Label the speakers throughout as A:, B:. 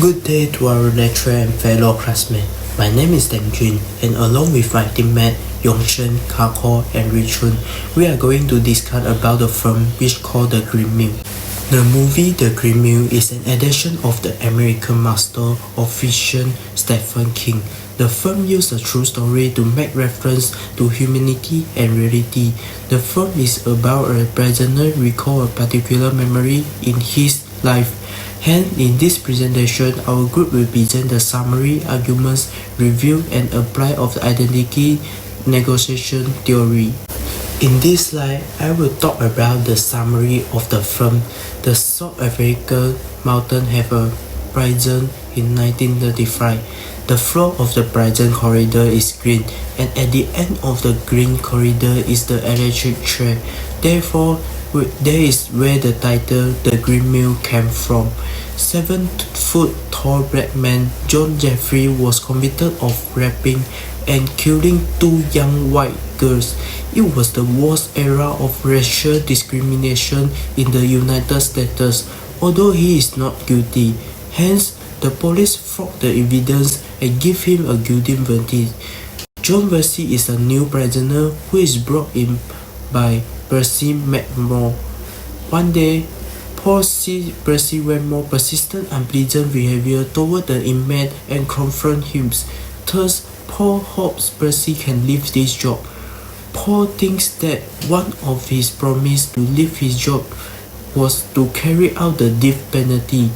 A: Good day to our lecturer and fellow classmates. My name is Deng Jun, and along with my teammate Yongshen, Kako, and Richun, we are going to discuss about the film which called The Green Mile. The movie The Green Mile is an adaptation of the American master of fiction Stephen King. The film used a true story to make reference to humanity and reality. The film is about a prisoner recall a particular memory in his life. Hence, in this presentation, our group will present the summary, arguments, review, and apply of the identity negotiation theory. In this slide, I will talk about the summary of the film. The South African mountain have a prison in 1935. The floor of the prison corridor is green, and at the end of the green corridor is the electric chair. Therefore, there is where the title The Green Mile came from. 7-foot tall black man John Jeffrey was convicted of raping and killing two young white girls. It was the worst era of racial discrimination in the United States, although he is not guilty. Hence, the police fought the evidence and give him a guilty verdict. John Percy is a new prisoner who is brought in by Percy McMore. One day, Percy went more persistent and unpleasant behavior toward the inmate and confront him. Thus, Paul hopes Percy can leave this job. Paul thinks that one of his promises to leave his job was to carry out the death penalty.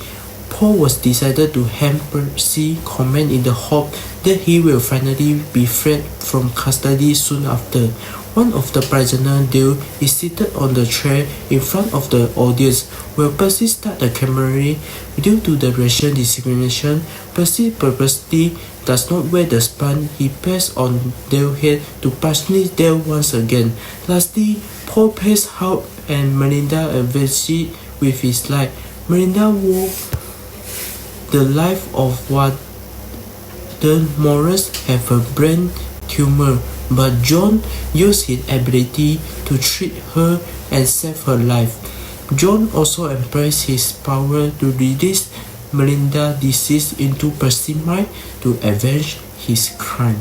A: Paul was decided to have Percy comment in the hope that he will finally be freed from custody soon after. One of the prisoners, Dale, is seated on the chair in front of the audience. While Percy starts the camera, due to the racial discrimination, Percy purposely does not wear the sponge he pays on Dale's head to punish Dale once again. Lastly, Paul pays help and Melinda advances with his life. Melinda wore the life of what the Morris have a brain tumor, but John used his ability to treat her and save her life. John also employs his power to release Melinda's disease into Percy's mind to avenge his crime.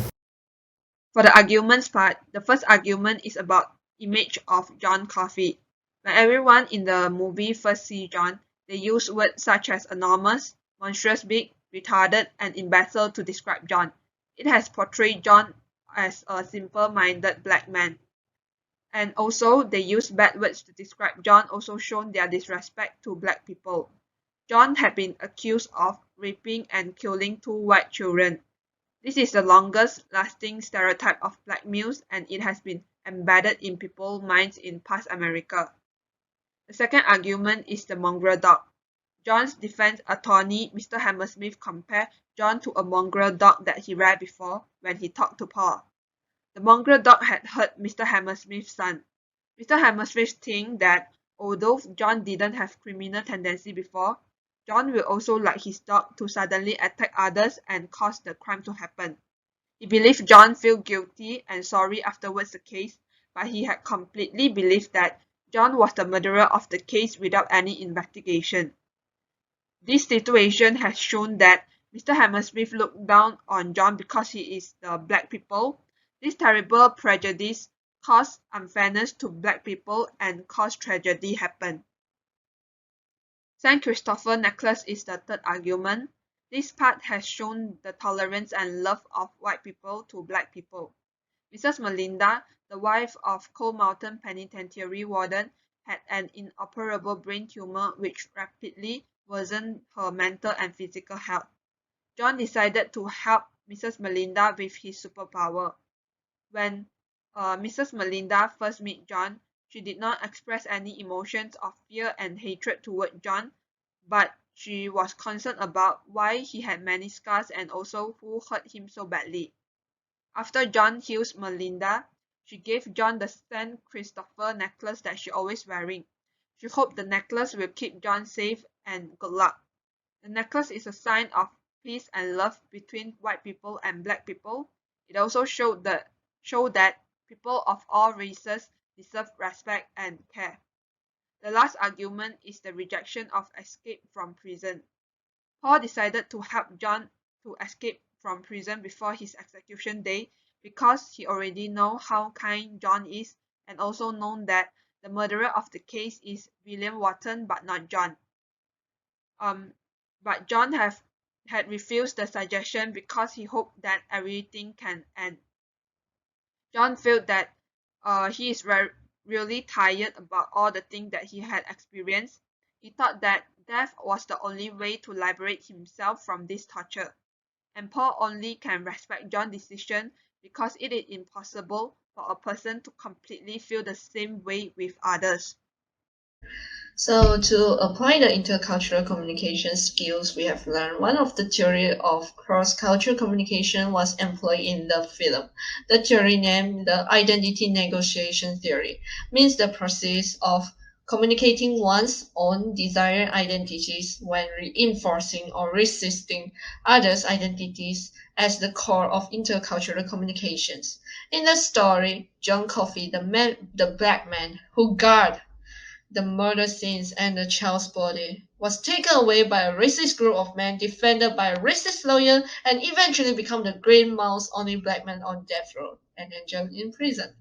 B: For the arguments part, the first argument is about image of John Coffey. When everyone in the movie first see John, they use words such as enormous, monstrous big, retarded, and imbecile to describe John. It has portrayed John as a simple-minded black man. And also, they use bad words to describe John, also shown their disrespect to black people. John had been accused of raping and killing two white children. This is the longest-lasting stereotype of black males, and it has been embedded in people's minds in past America. The second argument is the mongrel dog. John's defense attorney, Mr. Hammersmith, compared John to a mongrel dog that he read before when he talked to Paul. The mongrel dog had hurt Mr. Hammersmith's son. Mr. Hammersmith thinks that although John didn't have criminal tendency before, John will also like his dog to suddenly attack others and cause the crime to happen. He believed John felt guilty and sorry afterwards the case, but he had completely believed that John was the murderer of the case without any investigation. This situation has shown that Mr. Hammersmith looked down on John because he is the black people. This terrible prejudice caused unfairness to black people and caused tragedy happen. St. Christopher necklace is the third argument. This part has shown the tolerance and love of white people to black people. Mrs. Melinda, the wife of Cold Mountain Penitentiary warden, had an inoperable brain tumor which rapidly worsened her mental and physical health. John decided to help Mrs. Melinda with his superpower. When Mrs. Melinda first met John, she did not express any emotions of fear and hatred toward John, but she was concerned about why he had many scars and also who hurt him so badly. After John heals Melinda, she gave John the St. Christopher necklace that she always wearing. She hoped the necklace will keep John safe and good luck. The necklace is a sign of peace and love between white people and black people. It also showed that people of all races deserve respect and care. The last argument is the rejection of escape from prison. Paul decided to help John to escape from prison before his execution day because he already know how kind John is and also known that the murderer of the case is William Wharton but not John. Um, but John had refused the suggestion because he hoped that everything can end. John felt that he is really tired about all the things that he had experienced. He thought that death was the only way to liberate himself from this torture. And Paul only can respect John's decision because it is impossible for a person to completely feel the same way with others.
C: So to apply the intercultural communication skills we have learned, one of the theory of cross-cultural communication was employed in the film. The theory named the identity negotiation theory means the process of communicating one's own desired identities when reinforcing or resisting others' identities as the core of intercultural communications. In the story, John Coffey, the black man who guard the murder scenes and the child's body, was taken away by a racist group of men defended by a racist lawyer and eventually become the great mouse only black man on death row and Angel in prison.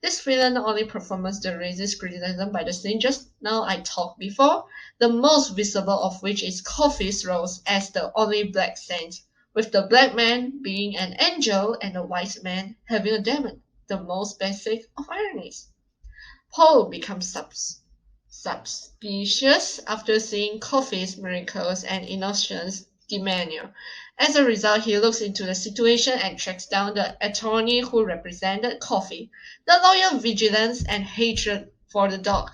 C: This villain only performs the racist criticism by the scene just now I talked before, the most visible of which is Coffey's role as the only black saint, with the black man being an angel and the white man having a demon, the most basic of ironies. Paul becomes suspicious after seeing Coffey's miracles and innocence demeanor. As a result, he looks into the situation and tracks down the attorney who represented Coffey. The lawyer's vigilance and hatred for the dog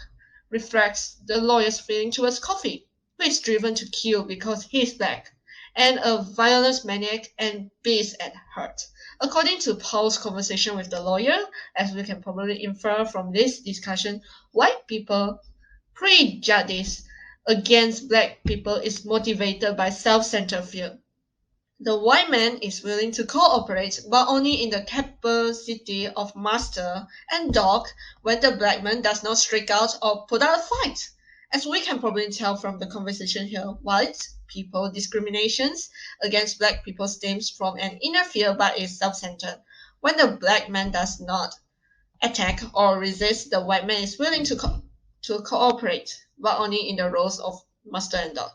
C: reflects the lawyer's feeling towards Coffey, who is driven to kill because he is black, and a violence maniac and beast at heart. According to Paul's conversation with the lawyer, as we can probably infer from this discussion, white people prejudice against black people is motivated by self-centered fear. The white man is willing to cooperate, but only in the capacity of master and dog when the black man does not strike out or put out a fight. As we can probably tell from the conversation here, white people discriminations against black people stems from an inner fear but is self-centered. When the black man does not attack or resist, the white man is willing to cooperate, but only in the roles of master and dog.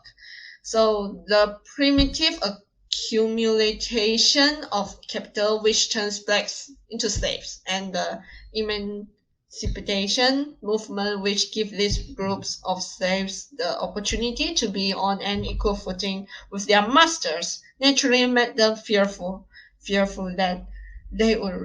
C: So the primitive accumulation of capital which turns blacks into slaves, and the emancipation movement which gives these groups of slaves the opportunity to be on an equal footing with their masters, naturally made them fearful that they would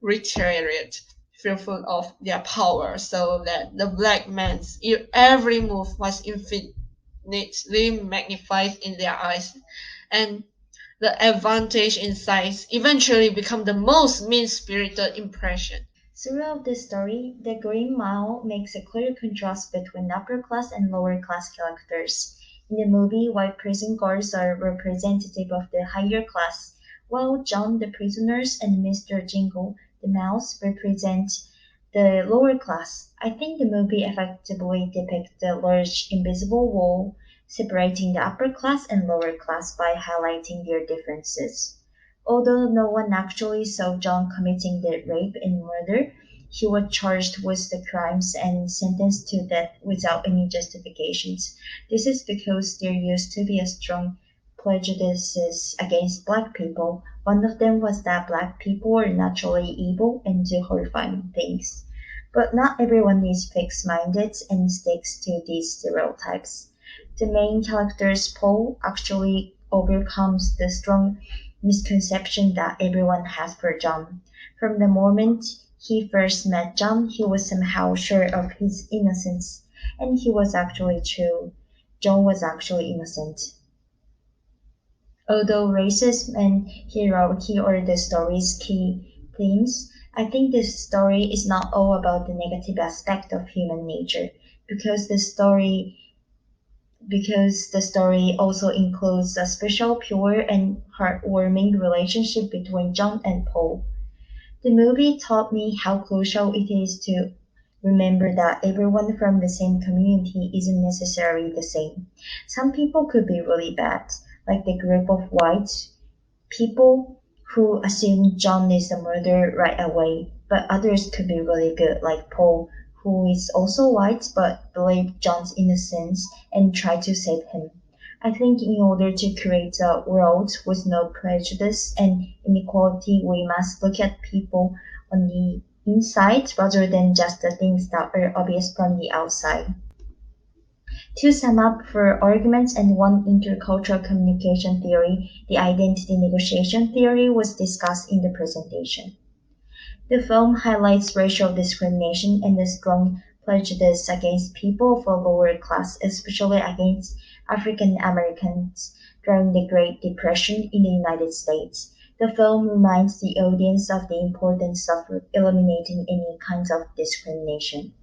C: retaliate, fearful of their power, so that the black man's every move was infinitely magnified in their eyes, and the advantage in size eventually become the most mean-spirited impression.
D: Throughout the story, the Green Mile makes a clear contrast between upper class and lower class characters. In the movie, white prison guards are representative of the higher class, while John the prisoners and Mr. Jingle the mouse represent the lower class. I think the movie effectively depicts the large invisible wall separating the upper class and lower class by highlighting their differences. Although no one actually saw John committing the rape and murder, he was charged with the crimes and sentenced to death without any justifications. This is because there used to be a strong prejudices against black people. One of them was that black people are naturally evil and do horrifying things. But not everyone is fixed-minded and sticks to these stereotypes. The main character's Paul actually overcomes the strong misconception that everyone has for John. From the moment he first met John, he was somehow sure of his innocence, and he was actually true. John was actually innocent. Although racism and hierarchy are the story's key themes, I think this story is not all about the negative aspect of human nature, because the story also includes a special, pure, and heartwarming relationship between John and Paul. The movie taught me how crucial it is to remember that everyone from the same community isn't necessarily the same. Some people could be really bad, like the group of white people who assume John is the murderer right away, but others could be really good, like Paul, who is also white but believed John's innocence and tried to save him. I think in order to create a world with no prejudice and inequality, we must look at people on the inside rather than just the things that are obvious from the outside. To sum up, for arguments and one intercultural communication theory, the identity negotiation theory was discussed in the presentation. The film highlights racial discrimination and the strong prejudice against people of a lower class, especially against African Americans during the Great Depression in the United States. The film reminds the audience of the importance of eliminating any kinds of discrimination.